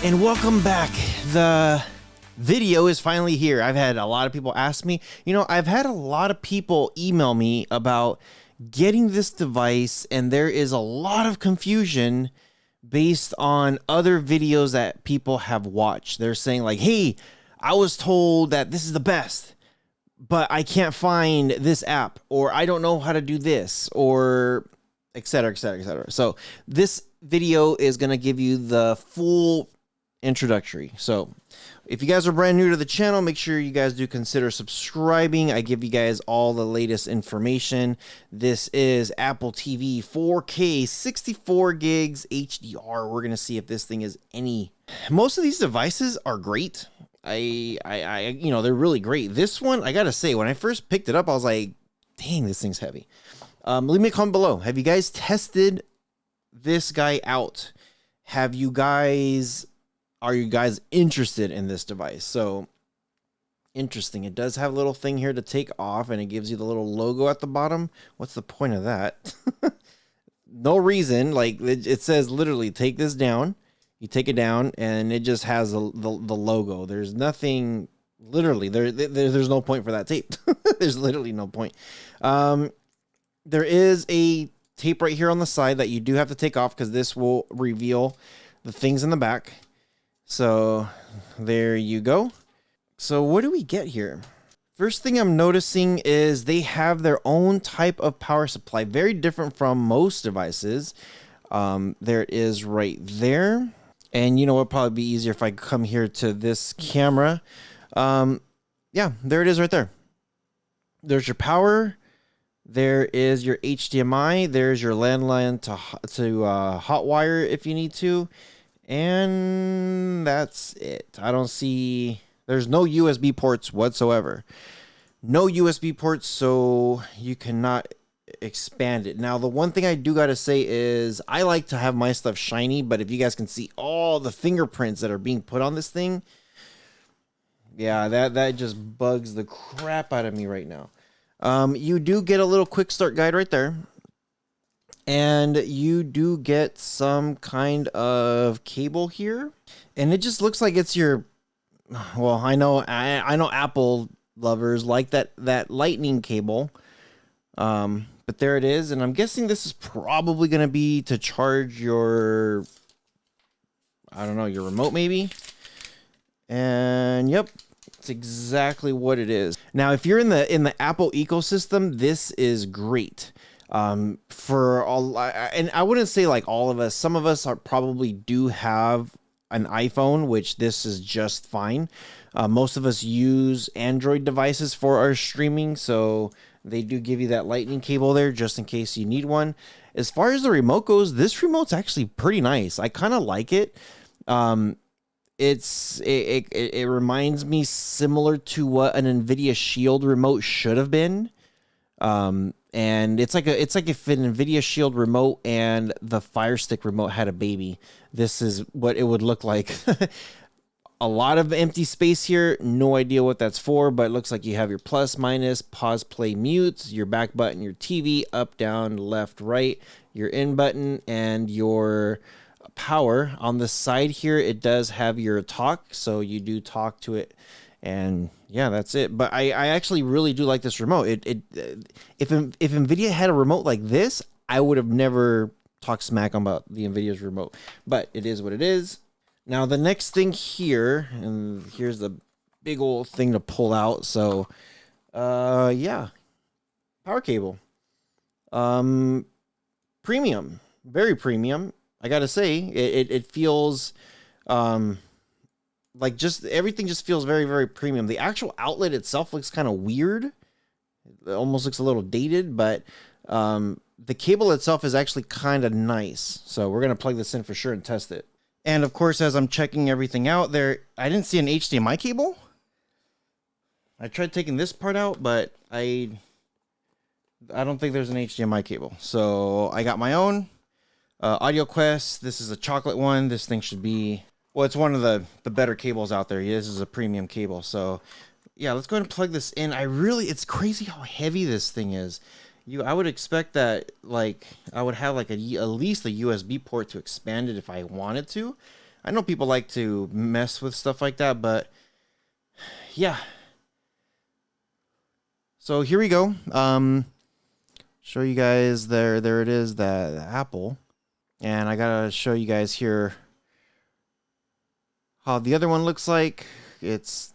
And welcome back. The video is finally here. I've had a lot of people ask me, I've had a lot of people email me about getting this device, and there is a lot of confusion based on other videos that people have watched. They're saying like, hey, I was told that this is the best, but I can't find this app, or I don't know how to do this, or et cetera, et cetera, et cetera. So this video is going to give you the full introductory. So if you guys are brand new to the channel, make sure you guys do consider subscribing. I give you guys all the latest information. This is Apple TV 4K 64 gigs HDR. We're gonna see if this thing is any. Most of these devices are great. They're really great. This one, I gotta say, when I first picked it up, I was like, dang, this thing's heavy. Leave me a comment below. Have you guys tested this guy out? Are you guys interested in this device? So interesting. It does have a little thing here to take off, and it gives you the little logo at the bottom. What's the point of that? No reason. Like it says literally take this down. You take it down and it just has the logo. There's nothing, literally there's no point for that tape. There's literally no point. There is a tape right here on the side that you do have to take off because this will reveal the things in the back. So there you go. So what do we get here? First thing I'm noticing is they have their own type of power supply, very different from most devices. There it is right there. And it'll probably be easier if I come here to this camera. Yeah, there it is right there. There's your power. There is your HDMI. There's your landline to hotwire if you need to. And that's it. I don't see, there's no USB ports whatsoever. No USB ports, so you cannot expand it. Now, the one thing I do got to say is I like to have my stuff shiny, but if you guys can see all the fingerprints that are being put on this thing, yeah, that just bugs the crap out of me right now. You do get a little quick start guide right there. And you do get some kind of cable here, and it just looks like it's your, well, I know Apple lovers like that lightning cable, but there it is. And I'm guessing this is probably going to be to charge your, I don't know, your remote maybe. And yep, it's exactly what it is. Now, if you're in the Apple ecosystem, this is great. For all, and I wouldn't say like all of us, some of us probably do have an iPhone, which this is just fine. Most of us use Android devices for our streaming, so they do give you that lightning cable there just in case you need one. As far as the remote goes, this remote's actually pretty nice. I kind of like it. It reminds me similar to what an NVIDIA Shield remote should have been. And it's like if an NVIDIA Shield remote and the Fire Stick remote had a baby. This is what it would look like. A lot of empty space here. No idea what that's for, but it looks like you have your plus, minus, pause, play, mute, your back button, your TV, up, down, left, right, your in button, and your power. On the side here, it does have your talk, so you do talk to it. And yeah, that's it. But I actually really do like this remote. If NVIDIA had a remote like this, I would have never talked smack about the NVIDIA's remote. But it is what it is. Now, the next thing here, and here's the big old thing to pull out. So, yeah, power cable. Premium, very premium. I gotta say, it feels like just everything just feels very, very premium. The actual outlet itself looks kind of weird. It almost looks a little dated, but the cable itself is actually kind of nice. So we're going to plug this in for sure and test it. And of course, as I'm checking everything out there, I didn't see an HDMI cable. I tried taking this part out, but I don't think there's an HDMI cable. So I got my own Audio Quest. This is a chocolate one. This thing should be, well, it's one of the better cables out there. Yeah, this is a premium cable. So yeah, let's go ahead and plug this in. It's crazy how heavy this thing is. I would expect that, like, I would have like at least a USB port to expand it if I wanted to. I know people like to mess with stuff like that, but yeah. So here we go. Show you guys there it is, the Apple. And I gotta show you guys here how the other one looks like. It's,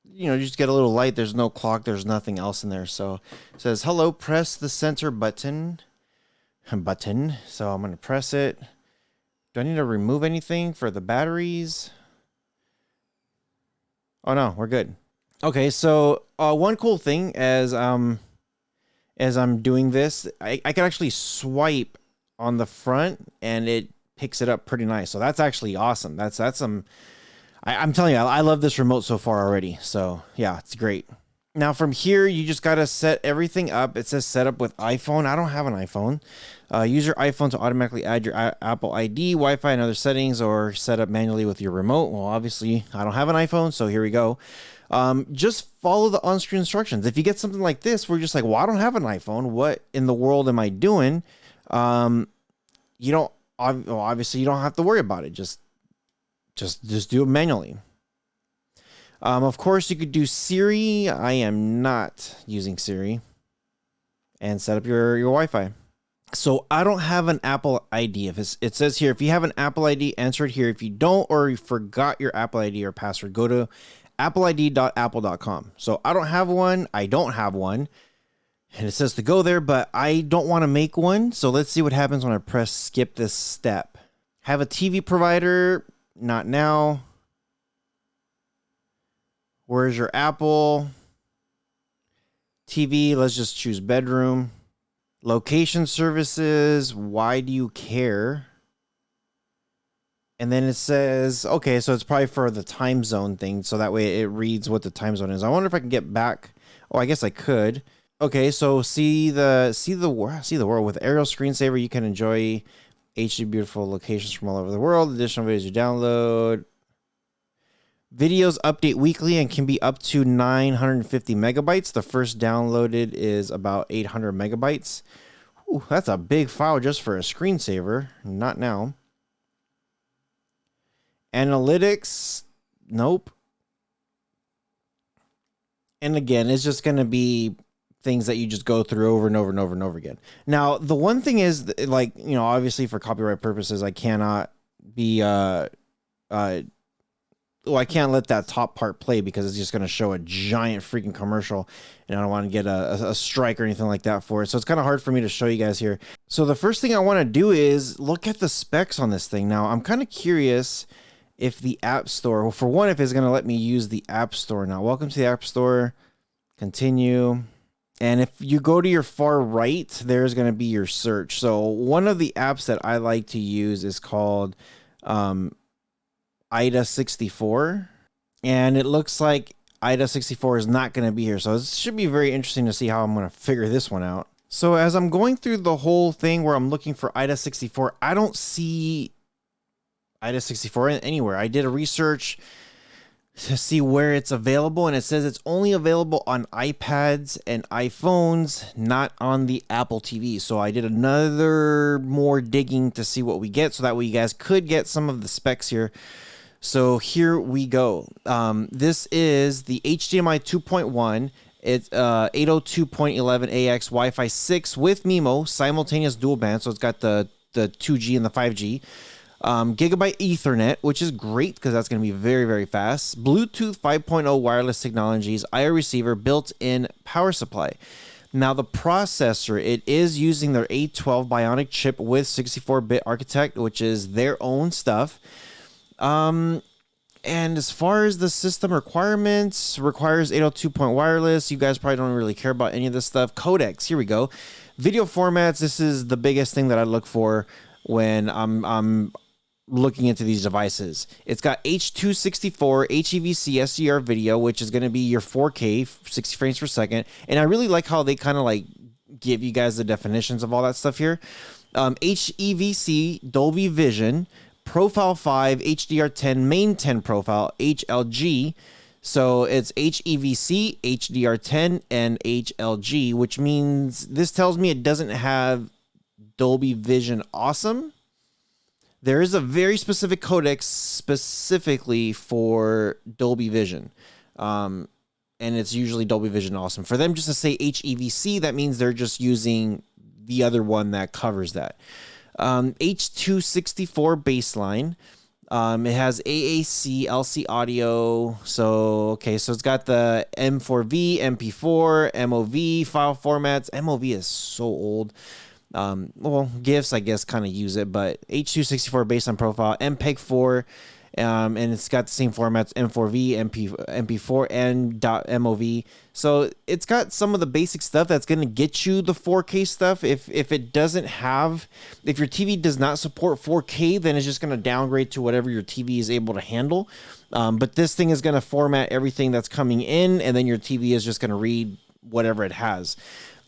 you know, you just get a little light. There's no clock. There's nothing else in there. So it says, hello, press the center button. So I'm going to press it. Do I need to remove anything for the batteries? Oh, no, we're good. Okay, so one cool thing as I'm doing this, I can actually swipe on the front and it picks it up pretty nice. So that's actually awesome. That's some... I'm telling you, I love this remote so far already. So yeah, it's great. Now from here, you just got to set everything up. It says set up with iPhone. I don't have an iPhone. Use your iPhone to automatically add your Apple ID, Wi-Fi, and other settings, or set up manually with your remote. Well, obviously, I don't have an iPhone, so here we go. Just follow the on-screen instructions. If you get something like this, where you're just like, well, I don't have an iPhone. What in the world am I doing? You don't, obviously, you don't have to worry about it. Just do it manually. Of course, you could do Siri. I am not using Siri. And set up your Wi-Fi. So I don't have an Apple ID. It says here, if you have an Apple ID, answer it here. If you don't, or you forgot your Apple ID or password, go to appleid.apple.com. So I don't have one. I don't have one. And it says to go there, but I don't want to make one. So let's see what happens when I press skip this step. Have a TV provider. Not now. Where's your Apple TV? Let's just choose bedroom. Location services. Why do you care? And then it says, okay, so it's probably for the time zone thing. So that way it reads what the time zone is. I wonder if I can get back. Oh, I guess I could. Okay, so see the world with aerial screensaver. You can enjoy HD beautiful locations from all over the world. Additional videos you download. Videos update weekly and can be up to 950 megabytes. The first downloaded is about 800 megabytes. Ooh, that's a big file just for a screensaver. Not now. Analytics. Nope. And again, it's just going to be things that you just go through over and over and over and over again. Now, the one thing is, like, you know, obviously for copyright purposes, I cannot be, I can't let that top part play because it's just going to show a giant freaking commercial and I don't want to get a strike or anything like that for it. So it's kind of hard for me to show you guys here. So the first thing I want to do is look at the specs on this thing. Now, I'm kind of curious if the App Store, well, for one, if it's going to let me use the App Store. Now, welcome to the App Store. Continue. And if you go to your far right, there's going to be your search. So one of the apps that I like to use is called IDA 64. And it looks like IDA 64 is not going to be here. So this should be very interesting to see how I'm going to figure this one out. So as I'm going through the whole thing where I'm looking for IDA 64, I don't see IDA 64 anywhere. I did a research to see where it's available, and it says it's only available on iPads and iPhones, not on the Apple TV. So I did another more digging to see what we get, so that way you guys could get some of the specs here. So here we go. This is the HDMI 2.1. It's 802.11ax Wi-Fi 6 with MIMO, simultaneous dual band. So it's got the 2G and the 5G. Gigabyte Ethernet, which is great because that's going to be very, very fast. Bluetooth 5.0 wireless technologies, IO receiver, built-in power supply. Now the processor, it is using their A12 Bionic chip with 64-bit architect, which is their own stuff. And as far as the system requirements, requires 802 wireless. You guys probably don't really care about any of this stuff. Codecs, here we go. Video formats, this is the biggest thing that I look for when I'm looking into these devices. It's got H.264 HEVC SDR video, which is going to be your 4K 60 frames per second. And I really like how they kind of like give you guys the definitions of all that stuff here. HEVC Dolby Vision, Profile 5 HDR10 Main 10 Profile HLG. So it's HEVC, HDR10, and HLG, which means this tells me it doesn't have Dolby Vision Awesome. There is a very specific codec specifically for Dolby Vision. And it's usually Dolby Vision Awesome. For them just to say HEVC, that means they're just using the other one that covers that. H.264 baseline. It has AAC, LC audio. So it's got the M4V, MP4, MOV file formats. MOV is so old. Well, GIFs, I guess, kind of use it, but H.264 baseline profile, MPEG-4, and it's got the same formats, M4V, MP4, and .mov. So it's got some of the basic stuff that's going to get you the 4K stuff. If your TV does not support 4K, then it's just going to downgrade to whatever your TV is able to handle. But this thing is going to format everything that's coming in, and then your TV is just going to read whatever it has.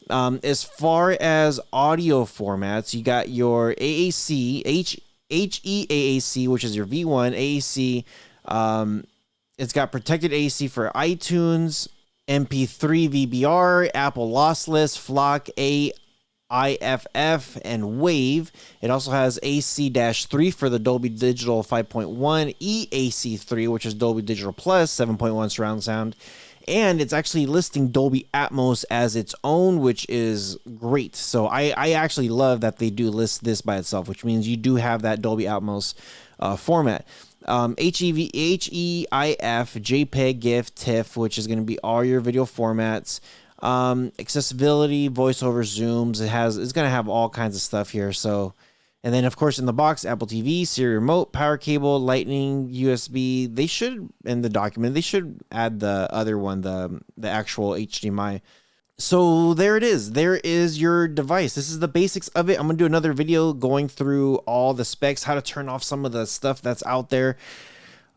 As far as audio formats, you got your AAC, HEAAC, which is your V1 AAC. It's got protected AAC for iTunes, MP3 VBR, Apple Lossless, Flock, AIFF, and Wave. It also has AC-3 for the Dolby Digital 5.1, EAC3, which is Dolby Digital Plus 7.1 surround sound. And it's actually listing Dolby Atmos as its own, which is great. So I actually love that they do list this by itself, which means you do have that Dolby Atmos format. HEIF, JPEG, GIF, TIFF, which is going to be all your video formats. Accessibility, voiceover, zooms. It's going to have all kinds of stuff here. So, and then of course in the box, Apple TV, Siri remote, power cable, Lightning, USB. They should, in the document, they should add the other one, the actual HDMI. So there it is. There is your device. This is the basics of it. I'm going to do another video going through all the specs, how to turn off some of the stuff that's out there.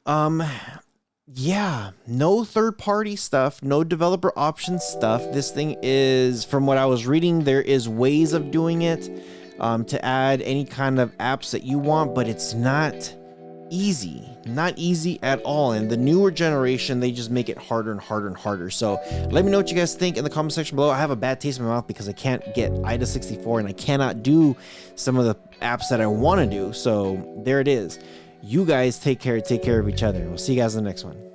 Yeah, no third-party stuff, no developer option stuff. This thing is, from what I was reading, there is ways of doing it to add any kind of apps that you want, but it's not easy at all. And the newer generation, they just make it harder and harder and harder. So let me know what you guys think in the comment section below. I have a bad taste in my mouth because I can't get AIDA64 and I cannot do some of the apps that I want to do. So there it is. You guys take care of each other. We'll see you guys in the next one.